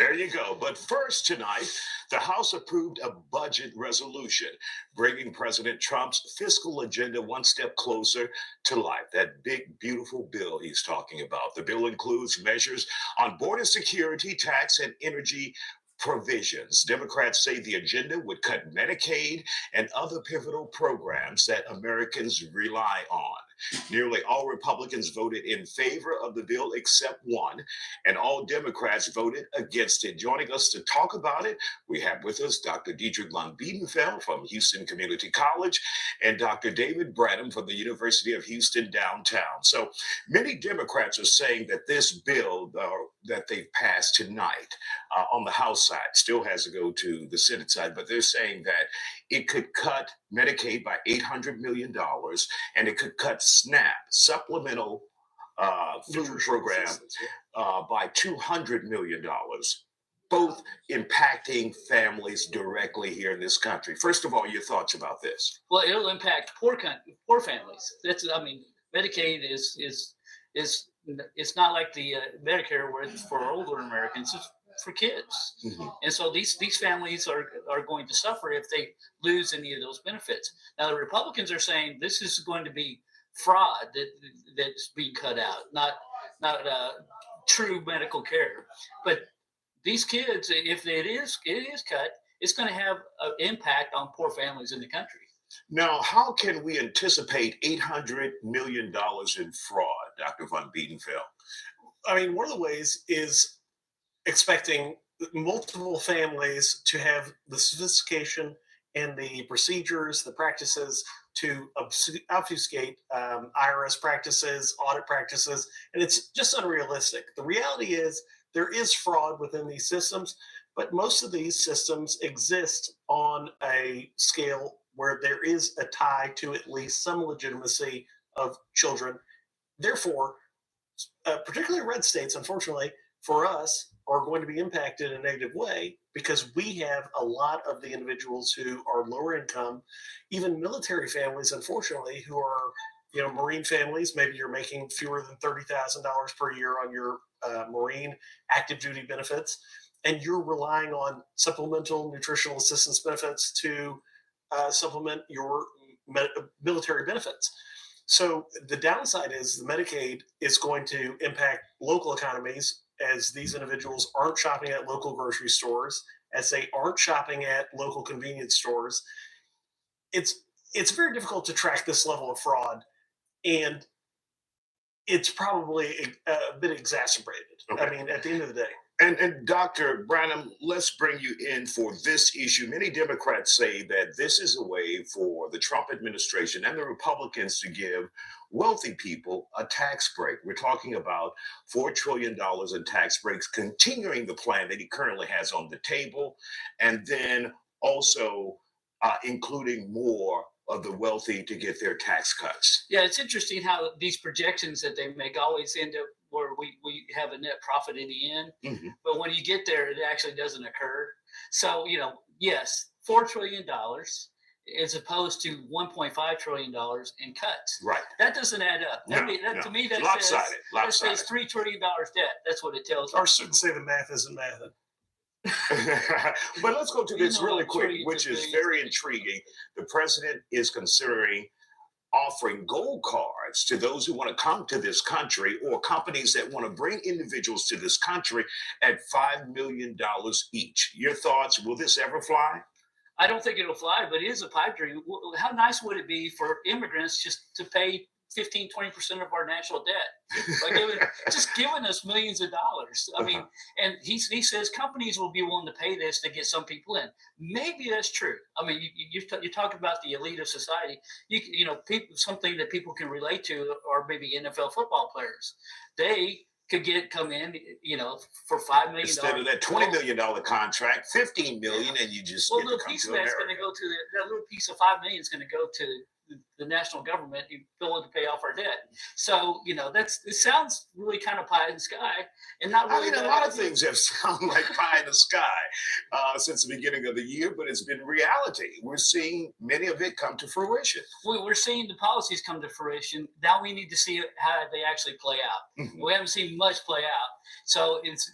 There you go. But first tonight, the House approved a budget resolution, bringing President Trump's fiscal agenda one step closer to life. That big, beautiful bill he's talking about. The bill includes measures on border security, tax, and energy provisions. Democrats say the agenda would cut Medicaid and other pivotal programs that Americans rely on. Nearly all Republicans voted in favor of the bill except one, and all Democrats voted against it. Joining us to talk about it, we have with us Dr. Dietrich von Biedenfeld from Houston Community College and Dr. David Branham from the University of Houston downtown. So many Democrats are saying that this bill that they've passed tonight on the House side still has to go to the Senate side, but they're saying that it could cut Medicaid by $800 million and it could cut SNAP, supplemental food program, by $200 million, both impacting families directly here in this country. First of all, your thoughts about this? Well, it'll impact poor families. Medicaid is it's not like the Medicare where it's for older Americans. It's for kids, and so these families are going to suffer if they lose any of those benefits. Now, the Republicans are saying this is going to be fraud that's being cut out, not true medical care. But these kids, if it is cut, it's going to have an impact on poor families in the country. Now, how can we anticipate $800 million in fraud, Dr. von Biedenfeld? I mean, one of the ways is expecting multiple families to have the sophistication and the procedures, the practices to obfuscate IRS practices, audit practices, and it's just unrealistic. The reality is there is fraud within these systems, but most of these systems exist on a scale where there is a tie to at least some legitimacy of children. Therefore, particularly red states, unfortunately, for us, are going to be impacted in a negative way because we have a lot of the individuals who are lower income, even military families, unfortunately, who are, Marine families. Maybe you're making fewer than $30,000 per year on your Marine active duty benefits, and you're relying on supplemental nutritional assistance benefits to supplement your military benefits. So the downside is the Medicaid is going to impact local economies as these individuals aren't shopping at local grocery stores, as they aren't shopping at local convenience stores. It's very difficult to track this level of fraud, and it's probably a bit exacerbated. Okay. I mean, at the end of the day. And Dr. Branham, let's bring you in for this issue. Many Democrats say that this is a way for the Trump administration and the Republicans to give wealthy people a tax break. We're talking about $4 trillion in tax breaks, continuing the plan that he currently has on the table, and then also including more of the wealthy to get their tax cuts. Yeah, it's interesting how these projections that they make always end up where we have a net profit in the end. But when you get there, it actually doesn't occur. So, yes, $4 trillion as opposed to $1.5 trillion in cuts. Right. That doesn't add up. To me, that says $3 trillion debt. That's what it tells me. Or shouldn't say the math isn't mathing. But let's go to this really quick, which is very intriguing. The president is considering offering gold cards to those who want to come to this country or companies that want to bring individuals to this country at $5 million each. Your thoughts? Will this ever fly? I don't think it'll fly, but it is a pipe dream. How nice would it be for immigrants just to pay 15-20% of our national debt by giving us millions of dollars? I mean, and he says companies will be willing to pay this to get some people in. Maybe that's true. I mean, you talk about the elite of society. People, something that people can relate to are maybe NFL football players. They could come in, for $5 million instead of that $20 million contract, $15 million, and you just a little piece of that's going to go to that little piece of $5 million is going to go to the national government willing to pay off our debt. So, it sounds really kind of pie in the sky and not I really. mean, a lot of things have sounded like pie in the sky since the beginning of the year, but it's been reality. We're seeing many of it come to fruition. We're seeing the policies come to fruition. Now we need to see how they actually play out. Mhm. We haven't seen much play out. So it's,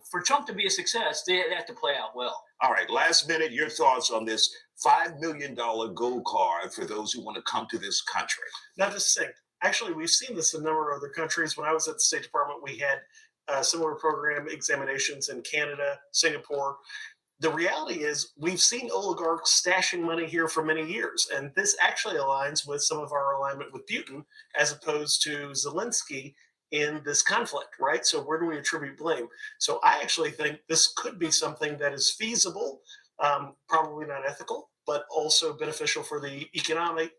for Trump to be a success, they have to play out well. All right, last minute, your thoughts on this $5 million gold card for those who want to come to this country. Now, just saying, actually, we've seen this in a number of other countries. When I was at the State Department, we had similar program examinations in Canada, Singapore. The reality is we've seen oligarchs stashing money here for many years. And this actually aligns with some of our alignment with Putin as opposed to Zelensky in this conflict, right? So where do we attribute blame? So I actually think this could be something that is feasible, probably not ethical, but also beneficial for the economic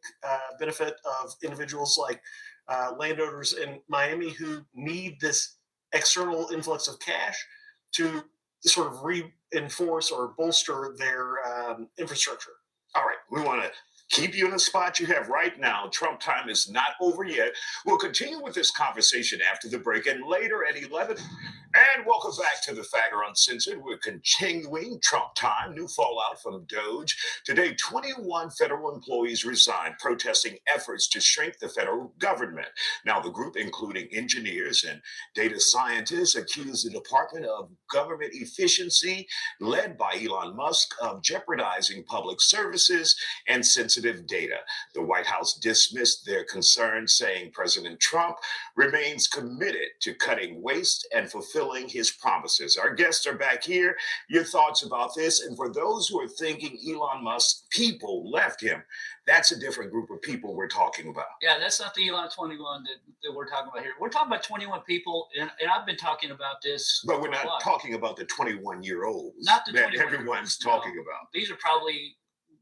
benefit of individuals like landowners in Miami who need this external influx of cash to sort of reinforce or bolster their infrastructure. All right, we want to keep you in the spot you have right now. Trump time is not over yet. We'll continue with this conversation after the break and later at 11. And welcome back to the Factor Uncensored. We're continuing Trump time, new fallout from Doge. Today, 21 federal employees resigned, protesting efforts to shrink the federal government. Now, the group, including engineers and data scientists, accused the Department of Government Efficiency, led by Elon Musk, of jeopardizing public services and sensitive data. The White House dismissed their concerns, saying President Trump remains committed to cutting waste and fulfilling his promises. Our guests are back here. Your thoughts about this? And for those who are thinking Elon Musk's people left him, that's a different group of people we're talking about. Yeah, that's not the Elon 21 that we're talking about here. We're talking about 21 people, and I've been talking about this. But we're not talking about the 21-year-olds not the that 21 everyone's talking about. These are probably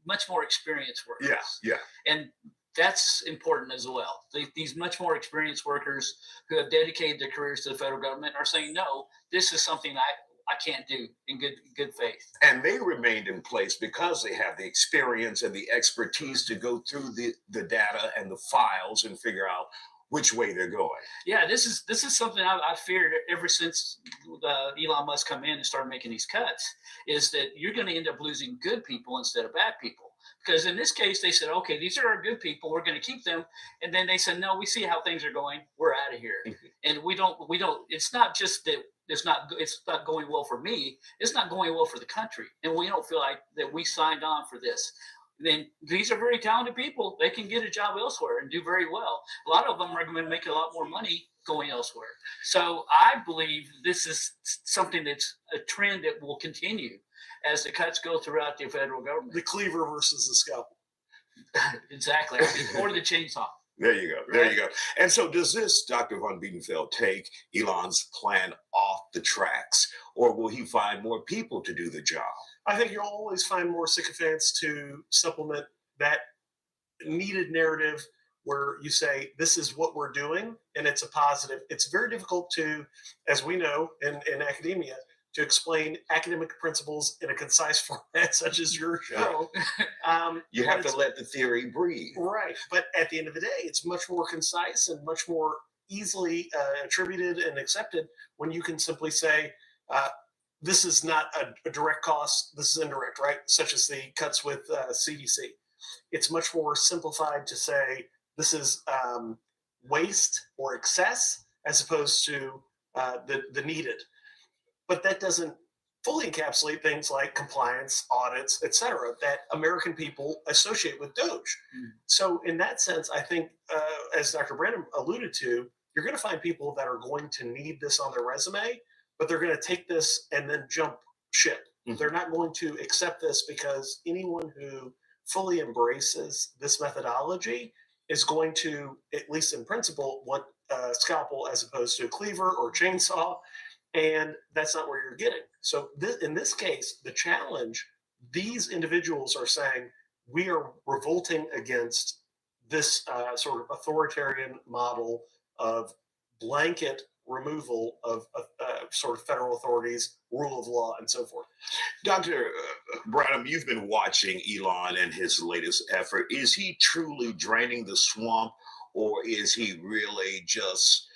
much more experienced workers. Yeah. And that's important as well. These much more experienced workers who have dedicated their careers to the federal government are saying, no, this is something I can't do in good faith. And they remained in place because they have the experience and the expertise to go through the data and the files and figure out which way they're going. Yeah, this is something I feared ever since Elon Musk come in and started making these cuts, is that you're going to end up losing good people instead of bad people. Because in this case, they said, okay, these are our good people. We're going to keep them. And then they said, no, we see how things are going. We're out of here. Mm-hmm. And we don't, it's not just that it's not going well for me. It's not going well for the country. And we don't feel like that we signed on for this. Then these are very talented people. They can get a job elsewhere and do very well. A lot of them are going to make a lot more money going elsewhere. So I believe this is something that's a trend that will continue as the cuts go throughout the federal government. The cleaver versus the scalpel. Exactly. Or the chainsaw. There you go. There you go. And so does this, Dr. Von Biedenfeld, take Elon's plan off the tracks, or will he find more people to do the job? I think you'll always find more sycophants to supplement that needed narrative where you say, this is what we're doing, and it's a positive. It's very difficult to, as we know in academia, to explain academic principles in a concise format such as your show. You have to let the theory breathe. Right. But at the end of the day, it's much more concise and much more easily attributed and accepted when you can simply say, this is not a direct cost, this is indirect, right? Such as the cuts with CDC. It's much more simplified to say this is waste or excess as opposed to the needed. But that doesn't fully encapsulate things like compliance, audits, et cetera, that American people associate with Doge. So in that sense, I think, as Dr. Brandon alluded to, you're going to find people that are going to need this on their resume, but they're going to take this and then jump ship. Mm-hmm. They're not going to accept this because anyone who fully embraces this methodology is going to, at least in principle, want a scalpel as opposed to a cleaver or chainsaw. And that's not where you're getting. So in this case, the challenge, these individuals are saying, we are revolting against this sort of authoritarian model of blanket removal of sort of federal authorities, rule of law, and so forth. Dr. Branham, you've been watching Elon and his latest effort. Is he truly draining the swamp, or is he really just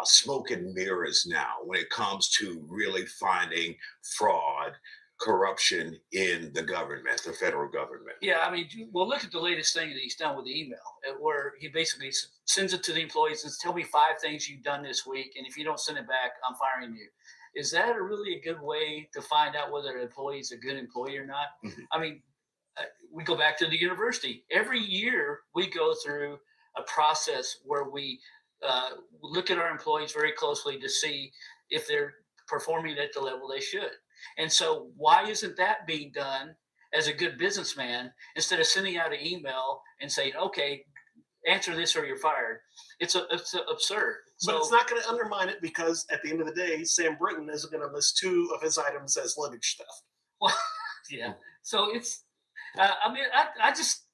smoke and mirrors now when it comes to really finding fraud, corruption in the government, the federal government? Yeah, I mean, well, look at the latest thing that he's done with the email, where he basically sends it to the employees and says, "Tell me 5 things you've done this week, and if you don't send it back, I'm firing you." Is that really a good way to find out whether an employee is a good employee or not? Mhm. I mean, we go back to the university. Every year, we go through a process where we look at our employees very closely to see if they're performing at the level they should. And so, why isn't that being done as a good businessman instead of sending out an email and saying, "Okay, answer this or you're fired"? It's absurd. But So, it's not going to undermine it because at the end of the day, Sam Britton is going to list 2 of his items as luggage theft. well, yeah. So it's. I mean, I just.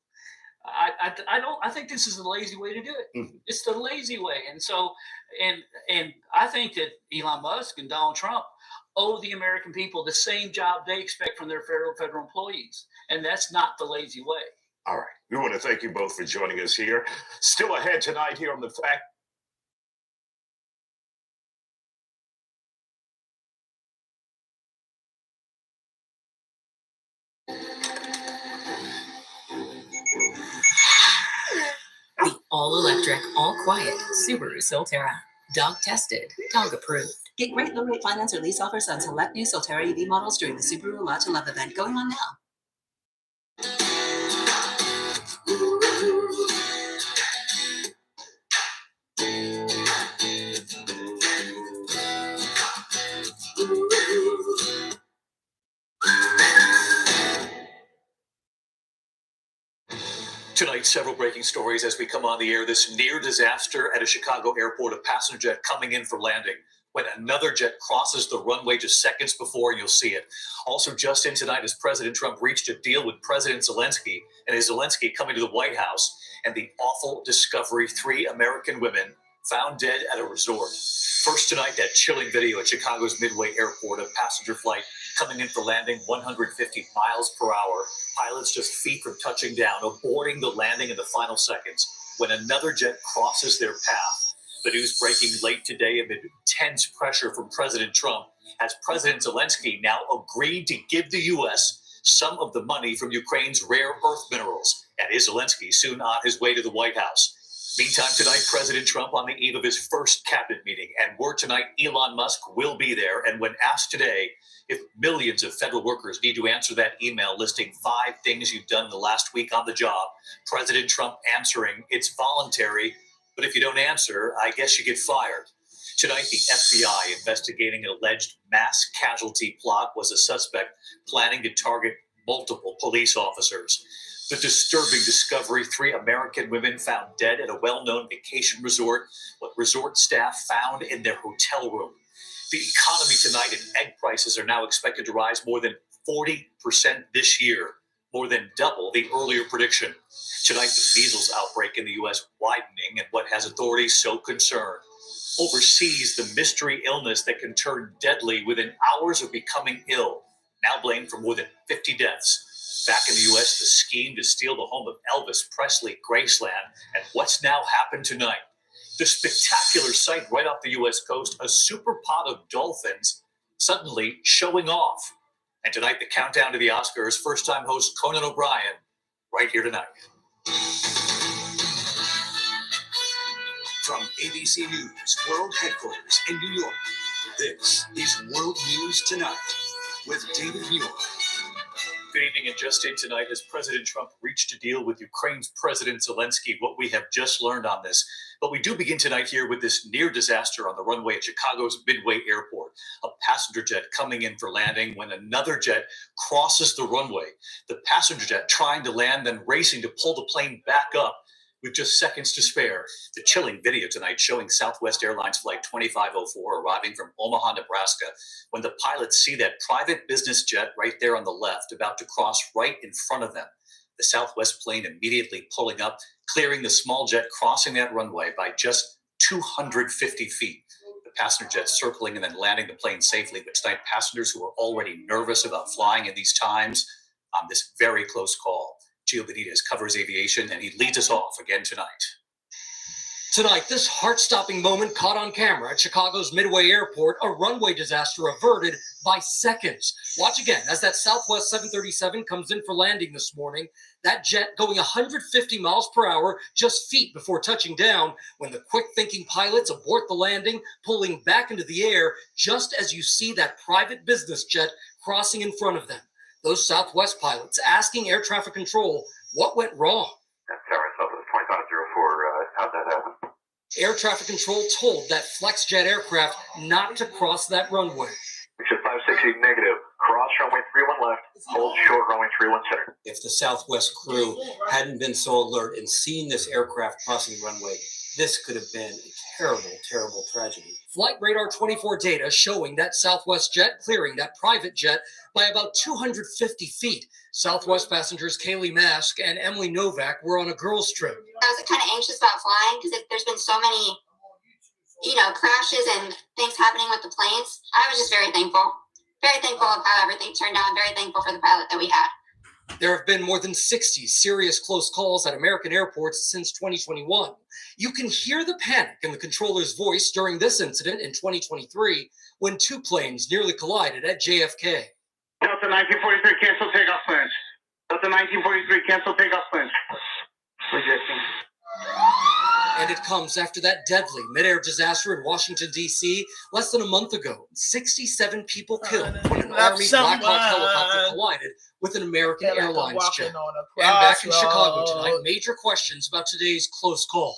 I don't. I think this is the lazy way to do it. Mhm. It's the lazy way, and so, and I think that Elon Musk and Donald Trump owe the American people the same job they expect from their federal employees, and that's not the lazy way. All right. We want to thank you both for joining us here. Still ahead tonight here on The Fact. The all-electric, all-quiet Subaru Solterra. Dog tested, dog approved. Get great low-rate finance or lease offers on select new Solterra EV models during the Subaru Lot to Love event going on now. Tonight, several breaking stories as we come on the air. This near disaster at a Chicago airport, a passenger jet coming in for landing when another jet crosses the runway just seconds before, and you'll see it. Also, just in tonight, as President Trump reached a deal with President Zelensky, and is Zelensky coming to the White House, and the awful discovery: 3 American women found dead at a resort. First tonight, that chilling video at Chicago's Midway Airport, a passenger flight coming in for landing, 150 miles per hour. Pilots just feet from touching down, aborting the landing in the final seconds when another jet crosses their path. The news breaking late today amid intense pressure from President Trump, as President Zelensky now agreed to give the U.S. some of the money from Ukraine's rare earth minerals. And is Zelensky soon on his way to the White House? Meantime, tonight, President Trump on the eve of his first cabinet meeting. And word tonight, Elon Musk will be there. And when asked today if millions of federal workers need to answer that email listing 5 things you've done in the last week on the job, President Trump answering, it's voluntary, but if you don't answer, I guess you get fired. Tonight, the FBI investigating an alleged mass casualty plot was a suspect planning to target multiple police officers. The disturbing discovery: 3 American women found dead at a well-known vacation resort. What resort staff found in their hotel room. The economy tonight, and egg prices are now expected to rise more than 40% this year, more than double the earlier prediction. Tonight, the measles outbreak in the U.S. widening, and what has authorities so concerned. Overseas, the mystery illness that can turn deadly within hours of becoming ill, now blamed for more than 50 deaths. Back in the U.S., the scheme to steal the home of Elvis Presley, Graceland, and what's now happened tonight. The spectacular sight right off the U.S. coast, a super pod of dolphins suddenly showing off. And tonight, the countdown to the Oscars, first-time host Conan O'Brien, right here tonight. From ABC News World Headquarters in New York, this is World News Tonight with David Muir. Good evening, and just in tonight, as President Trump reached a deal with Ukraine's President Zelensky, what we have just learned on this. But we do begin tonight here with this near disaster on the runway at Chicago's Midway Airport. A passenger jet coming in for landing when another jet crosses the runway. The passenger jet trying to land, then racing to pull the plane back up with just seconds to spare. The chilling video tonight showing Southwest Airlines Flight 2504 arriving from Omaha, Nebraska, when the pilots see that private business jet right there on the left about to cross right in front of them. The Southwest plane immediately pulling up, clearing the small jet crossing that runway by just 250 feet. The passenger jet circling and then landing the plane safely. But tonight, passengers who are already nervous about flying in these times on this very close call. Gio Benitez covers aviation, and he leads us off again tonight. Tonight, this heart-stopping moment caught on camera at Chicago's Midway Airport, a runway disaster averted by seconds. Watch again as that Southwest 737 comes in for landing this morning. That jet going 150 miles per hour just feet before touching down when the quick-thinking pilots abort the landing, pulling back into the air just as you see that private business jet crossing in front of them. Those Southwest pilots asking air traffic control what went wrong. Sarasota 2504, how'd that happen? Air traffic control told that FlexJet aircraft not to cross that runway. Ship 560 negative. Cross runway 31 left. Hold short runway 31 center. If the Southwest crew hadn't been so alert and seen this aircraft crossing the runway, this could have been a terrible, terrible tragedy. Flight Radar 24 data showing that Southwest jet clearing that private jet by about 250 feet. Southwest passengers Kaylee Mask and Emily Novak were on a girls' trip. I was kind of anxious about flying because there's been so many, crashes and things happening with the planes. I was just very thankful of how everything turned out. Very thankful for the pilot that we had. There have been more than 60 serious close calls at American airports since 2021. You can hear the panic in the controller's voice during this incident in 2023 when two planes nearly collided at JFK. Delta 1943, cancel takeoff plans. Delta 1943, cancel takeoff plans. Rejecting. And it comes after that deadly mid-air disaster in Washington, D.C. less than a month ago. 67 people killed when an Army Black Hawk helicopter collided with an American Airlines jet. And back in Chicago tonight, major questions about today's close call.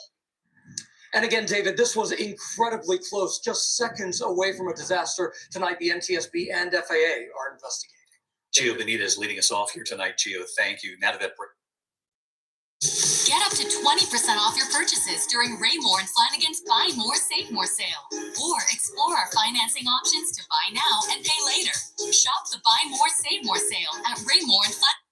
And again, David, this was incredibly close, just seconds away from a disaster. Tonight, the NTSB and FAA are investigating. Gio Benitez leading us off here tonight. Gio, thank you. Now to that break. Get up to 20% off your purchases during Raymore and Flanagan's Buy More, Save More sale. Or explore our financing options to buy now and pay later. Shop the Buy More, Save More sale at Raymore and Flanagan's.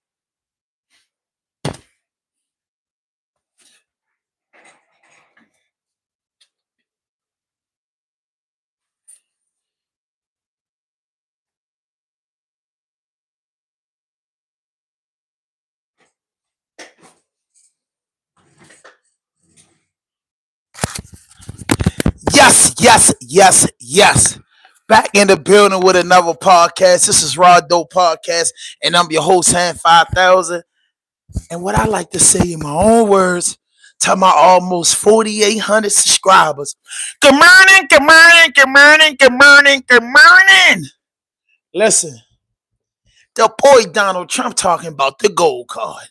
Yes. Back in the building with another podcast. This is Rondo Podcast, and I'm your host, Hand 5000. And what I like to say in my own words to my almost 4,800 subscribers. Good morning. Listen, the boy Donald Trump talking about the gold card.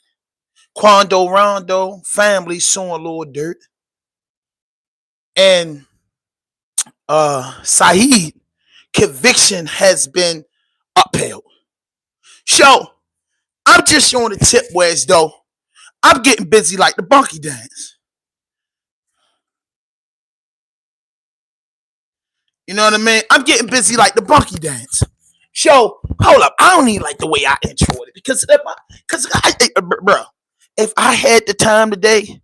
Quando, Rondo, family suing Lord Durk. And SYED conviction has been upheld. So I'm just on the tip where as though I'm getting busy like the bunkie dance. You know what I mean? I'm getting busy like the bunkie dance. So hold up, I don't even like the way I introed it because bro, if I had the time today,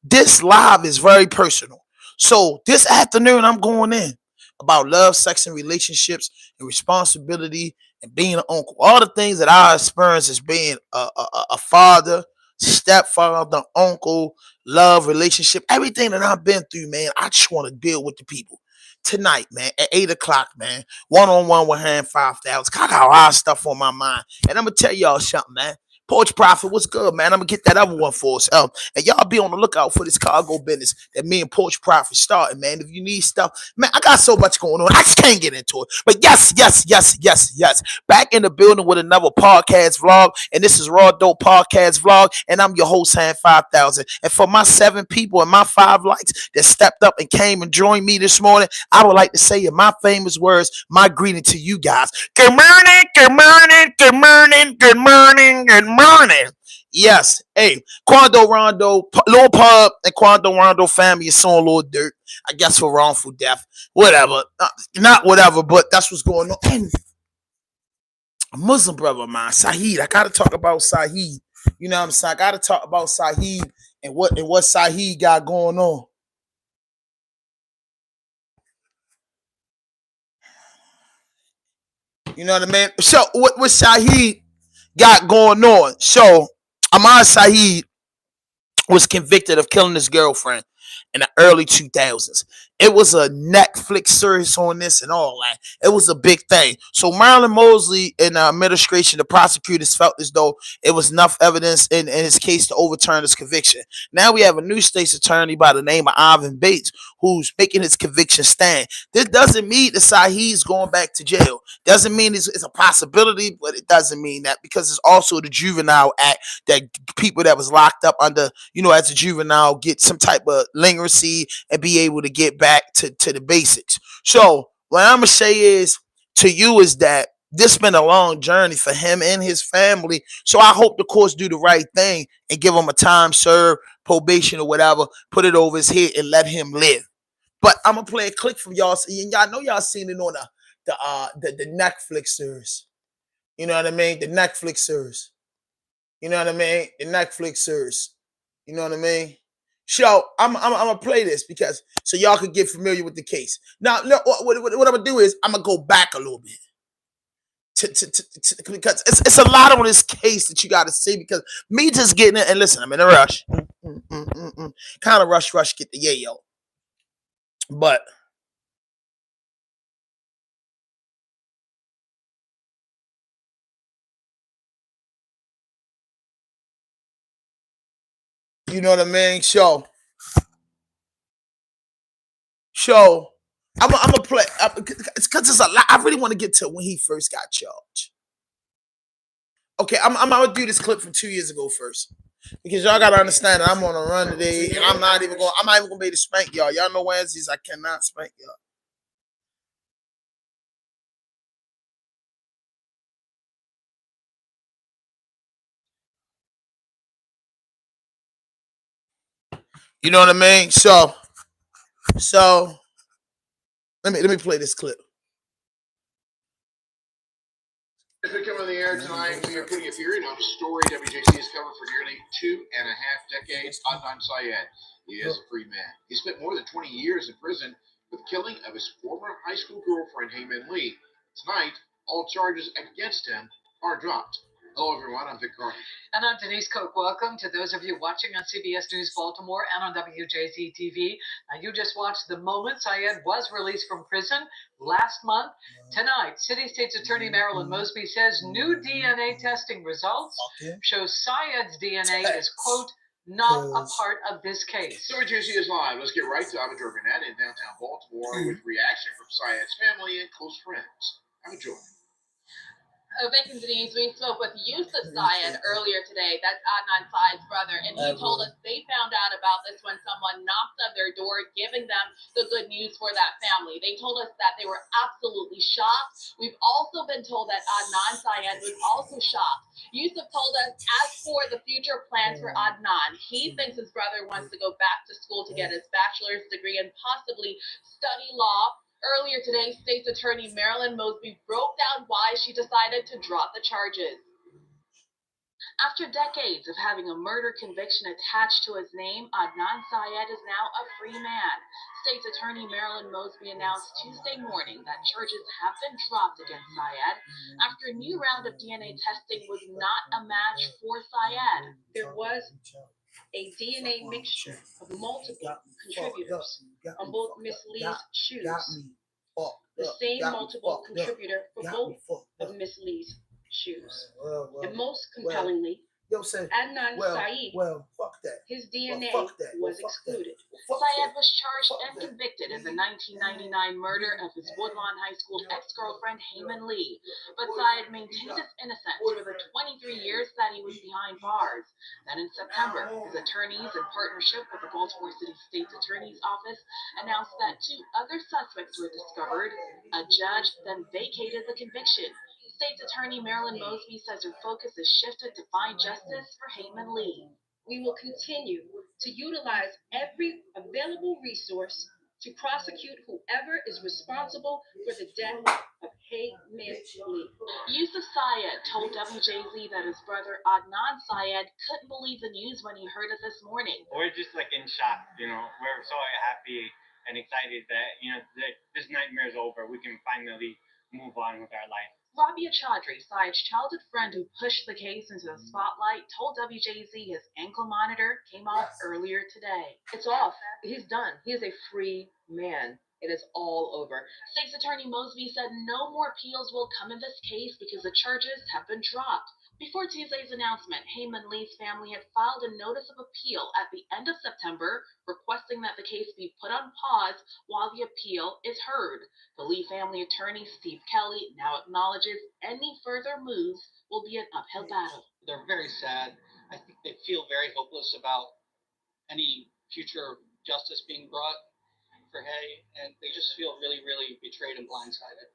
this live is very personal. So this afternoon, I'm going in about love, sex, and relationships, and responsibility, and being an uncle. All the things that I experience as being a father, stepfather, uncle, love, relationship, everything that I've been through, man. I just want to deal with the people tonight, man. At 8 o'clock, man. One-on-one with Hand 5000. I got a lot of stuff on my mind, and I'm gonna tell y'all something, man. Porch Prophet, what's good, man? I'm gonna get that other one for us. And y'all be on the lookout for this cargo business that me and Porch Prophet started, man. If you need stuff, man, I got so much going on. I just can't get into it. But yes. Back in the building with another podcast vlog, and this is Raw Dope Podcast Vlog, and I'm your host, Hand 5000. And for my 7 people and my 5 likes that stepped up and came and joined me this morning, I would like to say in my famous words, my greeting to you guys. Good morning. Yes. Hey, Quando Rondo, Lil Pub and Quando Rondo family is suing Lord Durk. I guess for wrongful death. Whatever. Not whatever, but that's what's going on. And a Muslim brother of mine, SYED. I gotta talk about SYED. You know what I'm saying? I gotta talk about SYED and what SYED got going on. You know what I mean? So what Shaheed got going on? So Ahmad Shaheed was convicted of killing his girlfriend in the early 2000s. It was a Netflix series on this and all that. It was a big thing. So Marilyn Mosley and the administration, the prosecutors felt as though it was enough evidence in his case to overturn his conviction. Now we have a new state's attorney by the name of Ivan Bates who's making his conviction stand. This doesn't mean that Saeed's going back to jail. Doesn't mean it's a possibility, but it doesn't mean that because it's also the Juvenile Act that people that was locked up under, as a juvenile get some type of leniency and be able to get back to the basics. So what I'm gonna say is to you is that this been a long journey for him and his family. So I hope the courts do the right thing and give him a time served probation or whatever, put it over his head and let him live. But I'm gonna play a clip from y'all. And y'all know y'all seen it on the Netflix series. You know what I mean? The Netflix series. You know what I mean? The Netflix series. You know what I mean? So I'm gonna play this because so y'all can get familiar with the case. Now, no, what I'm gonna do is I'm gonna go back a little bit because it's a lot on this case that you got to see because me just getting it and listen, I'm in a rush, kind of rush get the yayo, but. You know what I mean? So I'm gonna play. It's because it's a lot. I really want to get to when he first got charged. Okay, I'm gonna do this clip from 2 years ago first because y'all gotta understand that I'm on a run today and I'm not even gonna be able to spank y'all. Y'all know Wednesdays I cannot spank y'all. You know what I mean? So let me play this clip. As we come on the air tonight, we are putting a period on a story WJC has covered for nearly 2.5 decades. ADNAN SYED, he is a free man. He spent more than 20 years in prison for the killing of his former high school girlfriend, Hayman Lee. Tonight, all charges against him are dropped. Hello, everyone. I'm Vic Carney. And I'm Denise Cook. Welcome to those of you watching on CBS News Baltimore and on WJZ TV. Now, you just watched the moment Syed was released from prison last month. Tonight, City State's Attorney Marilyn Mosby says new DNA testing results show Syed's DNA is, quote, not a part of this case. WJC is live. Let's get right to Amador Burnett in downtown Baltimore with reaction from Syed's family and close friends. Amador. Vic and Denise, we spoke with Yusuf Syed earlier today. That's Adnan Syed's brother, and he told us they found out about this when someone knocked on their door, giving them the good news for that family. They told us that they were absolutely shocked. We've also been told that Adnan Syed was also shocked. Yusuf told us, as for the future plans for Adnan, he thinks his brother wants to go back to school to get his bachelor's degree and possibly study law. Earlier today, State's Attorney Marilyn Mosby broke down why she decided to drop the charges. After decades of having a murder conviction attached to his name, Adnan Syed is now a free man. State's Attorney Marilyn Mosby announced Tuesday morning that charges have been dropped against Syed after a new round of DNA testing was not a match for Syed. There was a DNA mixture of multiple contributors on both Miss Lee's shoes. The same multiple contributor for both of Miss Lee's shoes. And most compellingly, Adnan Syed, his DNA was excluded. Syed was charged and convicted in the 1999 murder of his Woodlawn High School ex-girlfriend Hayman Lee. But Syed maintained his innocence for the 23 years that he was behind bars. Then in September, his attorneys, in partnership with the Baltimore City State's Attorney's Office, announced that 2 other suspects were discovered. A judge then vacated the conviction. State's Attorney Marilyn Mosby says her focus has shifted to find justice for Hayman Lee. We will continue to utilize every available resource to prosecute whoever is responsible for the death of Hayman Lee. Yusuf Syed told WJZ that his brother Adnan Syed couldn't believe the news when he heard it this morning. We're just like in shock, We're so happy and excited that, that this nightmare is over. We can finally move on with our life. Rabia Chaudhry, Syed's childhood friend who pushed the case into the spotlight, told WJZ his ankle monitor came off earlier today. It's off. He's done. He is a free man. It is all over. State's Attorney Mosby said no more appeals will come in this case because the charges have been dropped. Before Tuesday's announcement, Heyman Lee's family had filed a notice of appeal at the end of September, requesting that the case be put on pause while the appeal is heard. The Lee family attorney, Steve Kelly, now acknowledges any further moves will be an uphill battle. They're very sad. I think they feel very hopeless about any future justice being brought for Hay, and they just feel really, really betrayed and blindsided.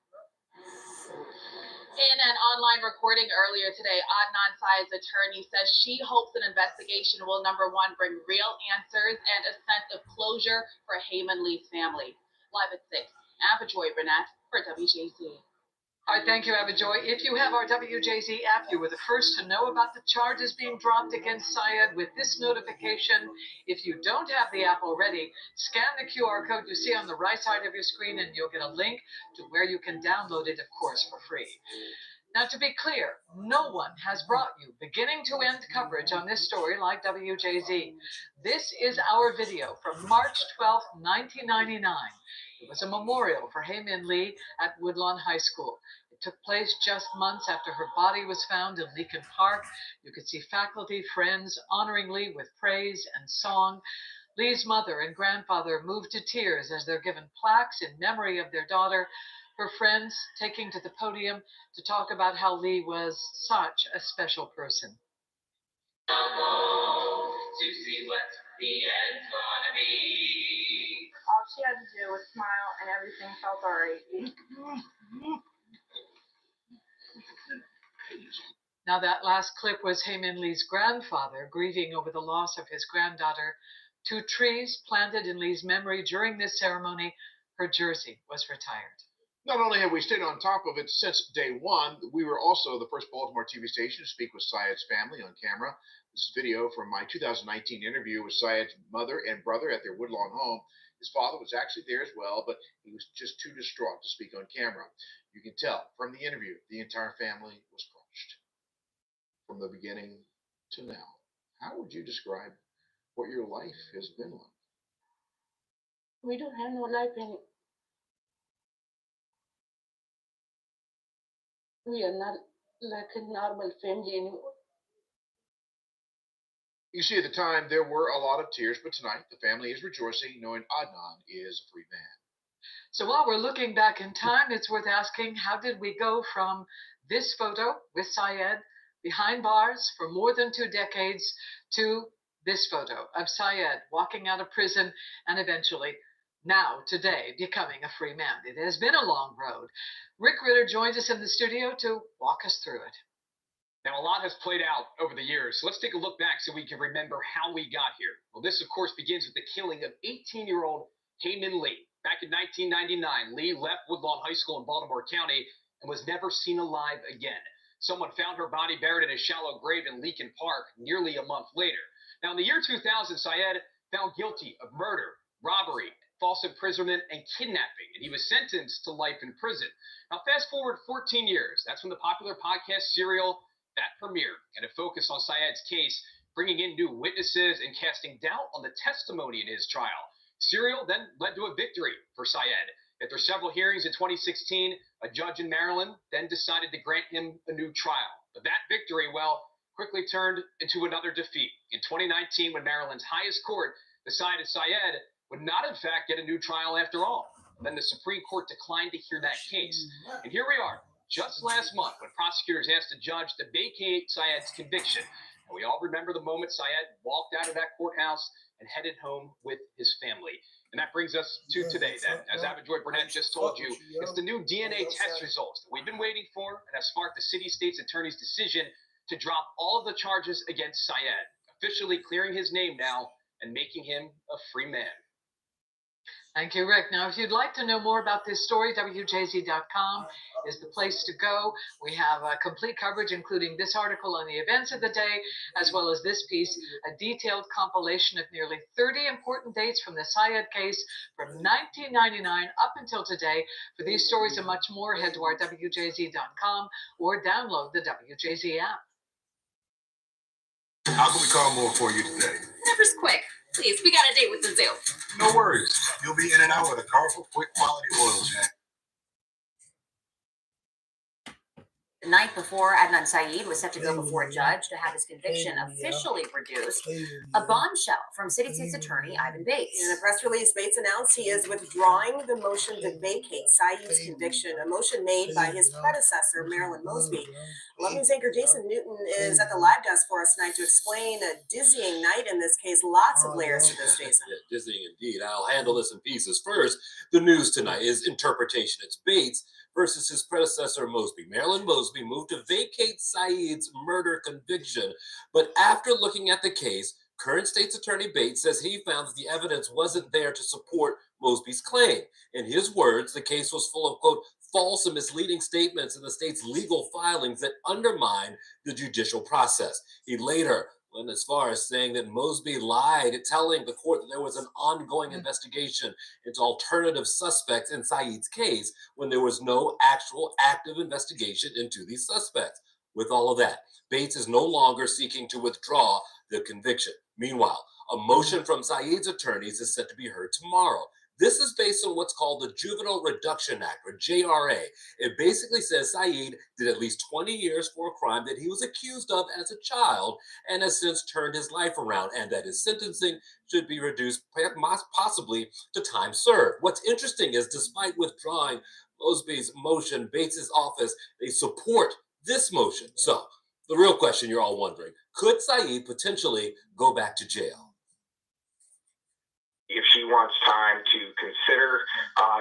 In an online recording earlier today, ADNAN Syed's attorney says she hopes an investigation will, number one, bring real answers and a sense of closure for Heyman Lee's family. Live at 6, Avajoy Burnett for WJZ. All right, thank you, Avajoy. If you have our WJZ app, you were the first to know about the charges being dropped against Syed with this notification. If you don't have the app already, scan the QR code you see on the right side of your screen and you'll get a link to where you can download it, of course, for free. Now, to be clear, no one has brought you beginning to end coverage on this story like WJZ. This is our video from March 12, 1999. It was a memorial for Heyman Lee at Woodlawn High School. It took place just months after her body was found in Leakin Park. You could see faculty, friends honoring Lee with praise and song. Lee's mother and grandfather moved to tears as they're given plaques in memory of their daughter. Her friends taking to the podium to talk about how Lee was such a special person. To see what the end's gonna be. All she had to do was smile and everything felt all right. Now, that last clip was Heyman Lee's grandfather grieving over the loss of his granddaughter. 2 trees planted in Lee's memory during this ceremony. Her jersey was retired. Not only have we stayed on top of it since day one, we were also the first Baltimore TV station to speak with Syed's family on camera. This is video from my 2019 interview with Syed's mother and brother at their Woodlawn home. His father was actually there as well, but he was just too distraught to speak on camera. You can tell from the interview, the entire family was crushed. From the beginning to now, how would you describe what your life has been like? We don't have no life in it. We are not like a normal family anymore. You see, at the time, there were a lot of tears, but tonight, the family is rejoicing, knowing Adnan is a free man. So while we're looking back in time, it's worth asking, how did we go from this photo with Syed behind bars for more than 2 decades to this photo of Syed walking out of prison and eventually, now, today, becoming a free man? It has been a long road. Rick Ritter joins us in the studio to walk us through it. Now, a lot has played out over the years, so let's take a look back so we can remember how we got here. Well, this, of course, begins with the killing of 18-year-old Heyman Lee. Back in 1999, Lee left Woodlawn High School in Baltimore County and was never seen alive again. Someone found her body buried in a shallow grave in Leakin Park nearly a month later. Now, in the year 2000, Syed found guilty of murder, robbery, false imprisonment, and kidnapping, and he was sentenced to life in prison. Now, fast forward 14 years. That's when the popular podcast Serial that premiered, and it focused on Syed's case, bringing in new witnesses and casting doubt on the testimony in his trial. Serial then led to a victory for Syed. After several hearings in 2016, a judge in Maryland then decided to grant him a new trial. But that victory, well, quickly turned into another defeat. In 2019, when Maryland's highest court decided Syed would not, in fact, get a new trial after all. Then the Supreme Court declined to hear that case. And here we are, just last month, when prosecutors asked the judge to vacate Syed's conviction. And we all remember the moment Syed walked out of that courthouse and headed home with his family. And that brings us to today, then. As Avajoy Burnett just told you, it's the new DNA test results that we've been waiting for and have sparked the city state's attorney's decision to drop all of the charges against Syed, officially clearing his name now and making him a free man. Thank you, Rick. Now, if you'd like to know more about this story, WJZ.com is the place to go. We have complete coverage, including this article on the events of the day, as well as this piece, a detailed compilation of nearly 30 important dates from the SYED case from 1999 up until today. For these stories and much more, head to our WJZ.com or download the WJZ app. How can we call more for you today? Whatever's quick. Please, we got a date with the zoo. No worries. You'll be in and out with a powerful, quick quality oil change. The night before, ADNAN SYED was set to go before a judge to have his conviction officially reduced. A bombshell from City State's attorney, Ivan Bates. In a press release, Bates announced he is withdrawing the motion to vacate SYED's conviction, a motion made by his predecessor, Marilyn Mosby. 11 News anchor Jason Newton is at the live desk for us tonight to explain a dizzying night in this case. Lots of layers to this, Jason. Yeah, dizzying indeed. I'll handle this in pieces. First, the news tonight is interpretation. It's Bates versus his predecessor, Mosby. Marilyn Mosby moved to vacate SYED's murder conviction, but after looking at the case, current state's attorney Bates says he found that the evidence wasn't there to support Mosby's claim. In his words, the case was full of, quote, false and misleading statements in the state's legal filings that undermine the judicial process. He later went as far as saying that Mosby lied, telling the court that there was an ongoing investigation into alternative suspects in SYED's case when there was no actual active investigation into these suspects. With all of that, Bates is no longer seeking to withdraw the conviction. Meanwhile, a motion from SYED's attorneys is set to be heard tomorrow. This is based on what's called the Juvenile Reduction Act, or JRA. It basically says SYED did at least 20 years for a crime that he was accused of as a child and has since turned his life around, and that his sentencing should be reduced possibly to time served. What's interesting is, despite withdrawing Mosby's motion, Bates's office, they support this motion. So the real question you're all wondering, could SYED potentially go back to jail? If she wants time to consider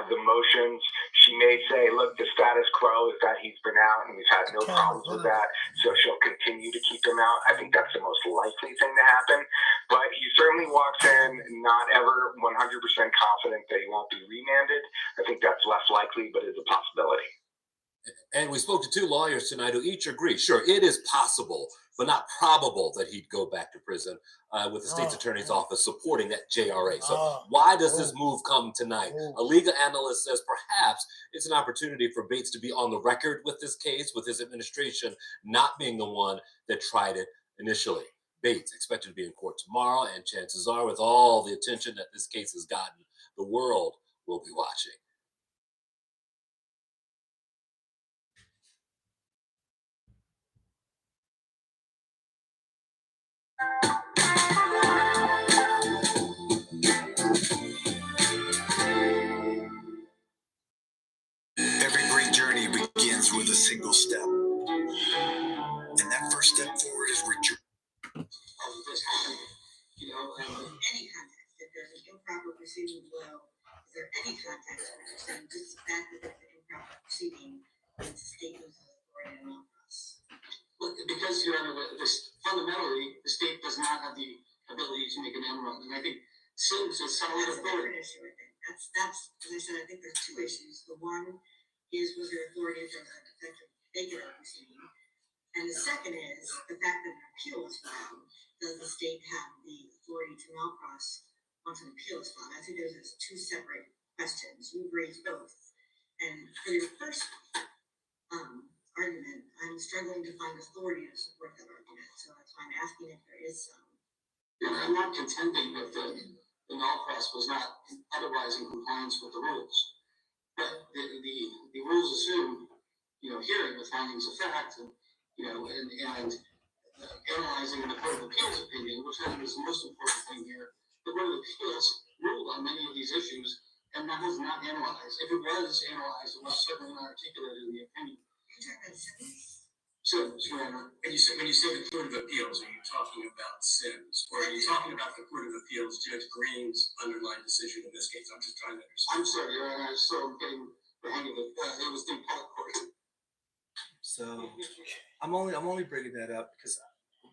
the motions, she may say, look, the status quo is that he's been out and we've had no problems with that, so she'll continue to keep him out. I think that's the most likely thing to happen. But he certainly walks in not ever 100% confident that he won't be remanded. I think that's less likely, but is a possibility. And we spoke to two lawyers tonight who each agree, sure, it is possible, but not probable that he'd go back to prison, with the state's attorney's office supporting that JRA. So why does this move come tonight? A legal analyst says perhaps it's an opportunity for Bates to be on the record with this case, with his administration not being the one that tried it initially. Bates expected to be in court tomorrow, and chances are, with all the attention that this case has gotten, the world will be watching. Every great journey begins with a single step. And that first step forward is rejoicing. Any context, if there's an improper proceeding below, is there any context where you're saying this is the fact that it's an improper proceeding, and the state loses authority to help us? Well, because, Your Honor, fundamentally, the state does not have the ability to make an end run. And I think Sims is solid That's a authority. different issue, I think. That's, as I said, I think there's two issues. The one is, was there authority to effective regular proceeding? And the second is the fact that an appeal is filed. Does the state have the authority to malcross once an appeal is filed? I think those are two separate questions. You've raised both. And for your first argument, I'm struggling to find authority to support that argument. So that's why I'm asking if there is some. And I'm not contending that the malcross was not otherwise in compliance with the rules. But the rules assume, hearing the findings of fact and, and analyzing the Court of Appeals opinion, which I think is the most important thing here. The Court of Appeals ruled on many of these issues, and that was not analyzed. If it was analyzed, it was certainly not articulated in the opinion. Sims, Your Honor. When you say the Court of Appeals, are you talking about Sims, or are you talking about the Court of Appeals, Judge Green's underlying decision in this case? I'm just trying to understand. I'm sorry, Your Honor. I'm still getting the hang of it. It was the appellate court. So I'm only bringing that up because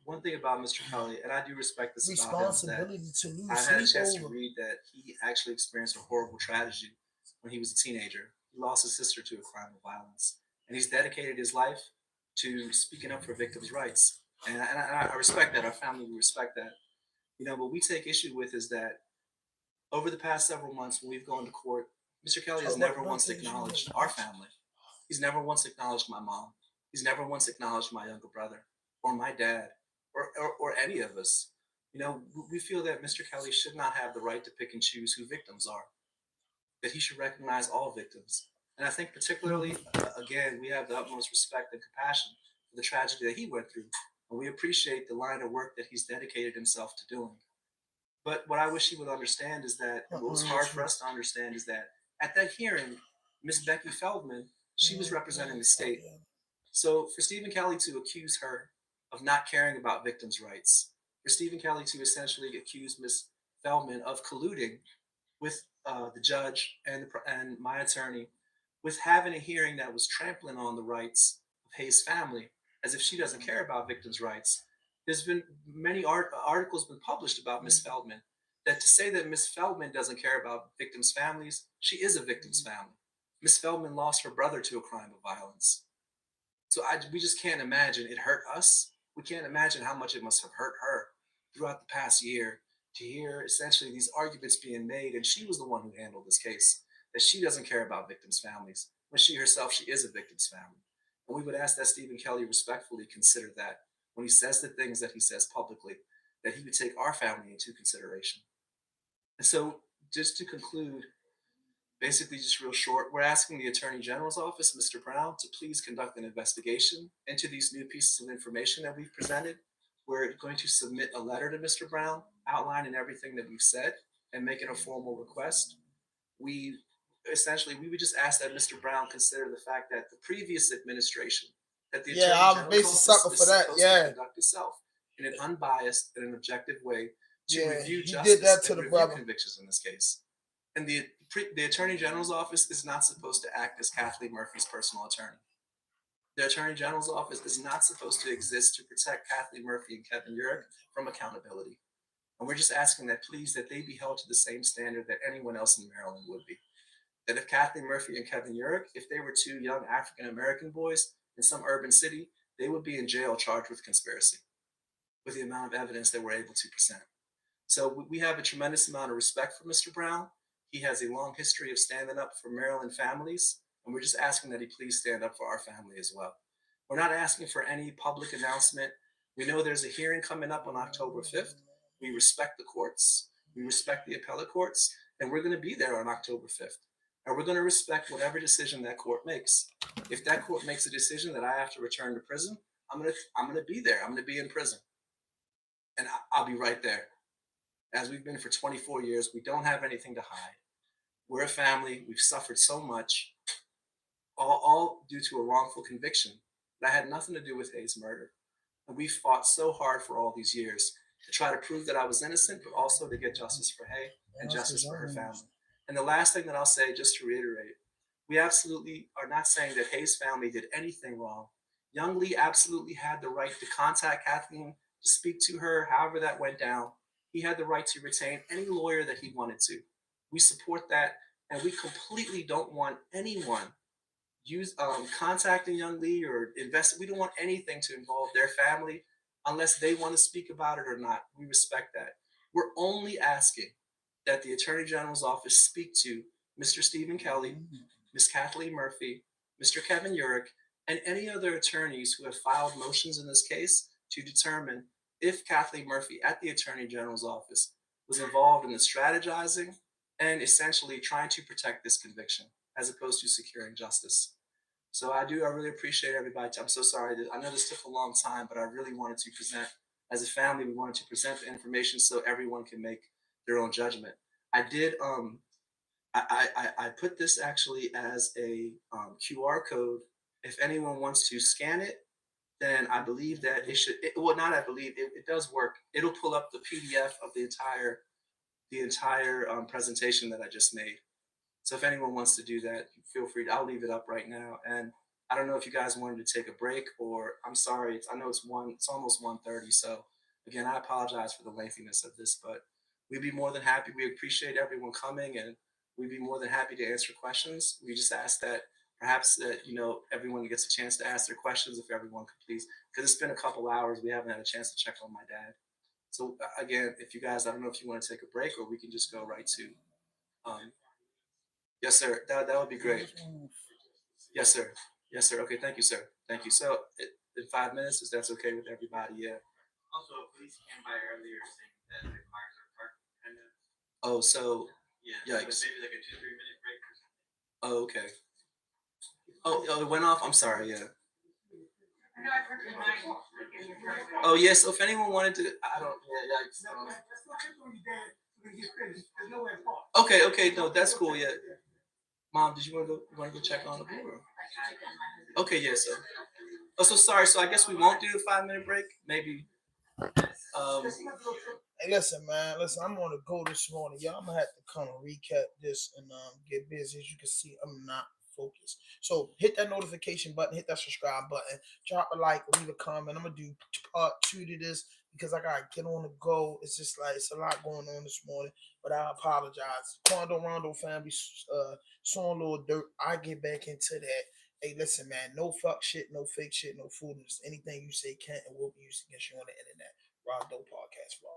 one thing about Mr. Kelly, and I do respect this about him, is that Responsibility to lose I had a sleep chance to over. read that he actually experienced a horrible tragedy when he was a teenager. He lost his sister to a crime of violence, and he's dedicated his life to speaking up for victims' rights. And I respect that. Our family, we respect that. You know, what we take issue with is that over the past several months, when we've gone to court, Mr. Kelly has never once acknowledged our family. He's never once acknowledged my mom. He's never once acknowledged my younger brother or my dad or any of us. You know, we feel that Mr. Kelly should not have the right to pick and choose who victims are, that he should recognize all victims. And I think particularly, again, we have the utmost respect and compassion for the tragedy that he went through. And we appreciate the line of work that he's dedicated himself to doing. But what I wish he would understand is that, what was hard for us to understand is that at that hearing, Miss Becky Feldman, she was representing the state. So for Stephen Kelly to accuse her of not caring about victims' rights, for Stephen Kelly to essentially accuse Miss Feldman of colluding with the judge and my attorney with having a hearing that was trampling on the rights of Hayes' family, as if she doesn't care about victims' rights. There's been many articles been published about Miss Feldman, that to say that Miss Feldman doesn't care about victims' families, she is a victim's family. Miss Feldman lost her brother to a crime of violence. So we just can't imagine it hurt us. We can't imagine how much it must have hurt her throughout the past year to hear essentially these arguments being made. And she was the one who handled this case, that she doesn't care about victims' families, when she herself, she is a victim's family. And we would ask that Stephen Kelly respectfully consider that when he says the things that he says publicly, that he would take our family into consideration. And so just to conclude, basically just real short, we're asking the Attorney General's office, Mr. Brown, to please conduct an investigation into these new pieces of information that we've presented. We're going to submit a letter to Mr. Brown outlining everything that we've said and making a formal request. We would just ask that Mr. Brown consider the fact that the previous administration, that the Attorney General's office is supposed to conduct itself in an unbiased and an objective way to review justice and review convictions in this case. And the Attorney General's office is not supposed to act as Kathleen Murphy's personal attorney. The Attorney General's office is not supposed to exist to protect Kathleen Murphy and Kevin Durk from accountability. And we're just asking that please, that they be held to the same standard that anyone else in Maryland would be. That if Kathleen Murphy and Kevin Durk, if they were two young African-American boys in some urban city, they would be in jail charged with conspiracy with the amount of evidence that we're able to present. So we have a tremendous amount of respect for Mr. Brown. He has a long history of standing up for Maryland families, and we're just asking that he please stand up for our family as well. We're not asking for any public announcement. We know there's a hearing coming up on October 5th. We respect the courts. We respect the appellate courts, and we're going to be there on October 5th. And we're going to respect whatever decision that court makes. If that court makes a decision that I have to return to prison, I'm going to be there. I'm going to be in prison. And I'll be right there. As we've been for 24 years, we don't have anything to hide. We're a family. We've suffered so much, all due to a wrongful conviction that had nothing to do with Hayes' murder. And we fought so hard for all these years to try to prove that I was innocent, but also to get justice for Hay and justice for her family. And the last thing that I'll say, just to reiterate, we absolutely are not saying that Hayes' family did anything wrong. Young Lee absolutely had the right to contact Kathleen, to speak to her, however that went down. He had the right to retain any lawyer that he wanted to. We support that, and we completely don't want anyone contacting Young Lee or we don't want anything to involve their family unless they want to speak about it or not. We respect that. We're only asking that the Attorney General's office speak to Mr. Stephen Kelly, Ms. Kathleen Murphy, Mr. Kevin Durk, and any other attorneys who have filed motions in this case to determine if Kathleen Murphy at the Attorney General's office was involved in the strategizing and essentially trying to protect this conviction as opposed to securing justice. So I really appreciate everybody. I'm so sorry. I know this took a long time, but I really wanted to present, as a family, we wanted to present the information so everyone can make their own judgment. I did, I put this actually as a QR code. If anyone wants to scan it, then I believe that it should, it does work. It'll pull up the PDF of the entire presentation that I just made. So if anyone wants to do that, feel free. I'll leave it up right now. And I don't know if you guys wanted to take a break, or I'm sorry. I know it's almost 1:30. So again, I apologize for the lengthiness of this, but we'd be more than happy. We appreciate everyone coming, and we'd be more than happy to answer questions. We just ask that perhaps everyone gets a chance to ask their questions, if everyone could please, because it's been a couple hours. We haven't had a chance to check on my dad. So again, if you guys, I don't know if you want to take a break, or we can just go right to. Um, yes, sir. That would be great. Yes, sir. Yes, sir. Okay, thank you, sir. Thank you. So in 5 minutes, if that's okay with everybody, yeah. Also, police came by earlier saying that the cars are parked kind of. Oh, so Yeah. yikes. So maybe like a 2-3 minute break or something. Oh, okay. Oh, it went off. I'm sorry. Yeah. Oh, yeah. So if anyone wanted to, I don't. Yeah, yikes. Okay. Okay. No, that's cool. Yeah. Mom, did you want to go? You want to go check on the board? Okay. Yeah. So. Oh, so sorry. So I guess we won't do a 5-minute break. Maybe. Hey, listen, man. Listen, I'm on the go this morning. Y'all, I'm gonna have to come and recap this and get busy. As you can see, I'm not focused. So hit that notification button, hit that subscribe button, drop a like, leave a comment. I'm gonna do part 2 to this because I gotta get on the go. It's just like it's a lot going on this morning, but I apologize. Quando Rondo family, song little Durk. I get back into that. Hey, listen, man. No fuck shit, no fake shit, no foolishness. Anything you say can and will be used against you on the internet. Rondo podcast, bro.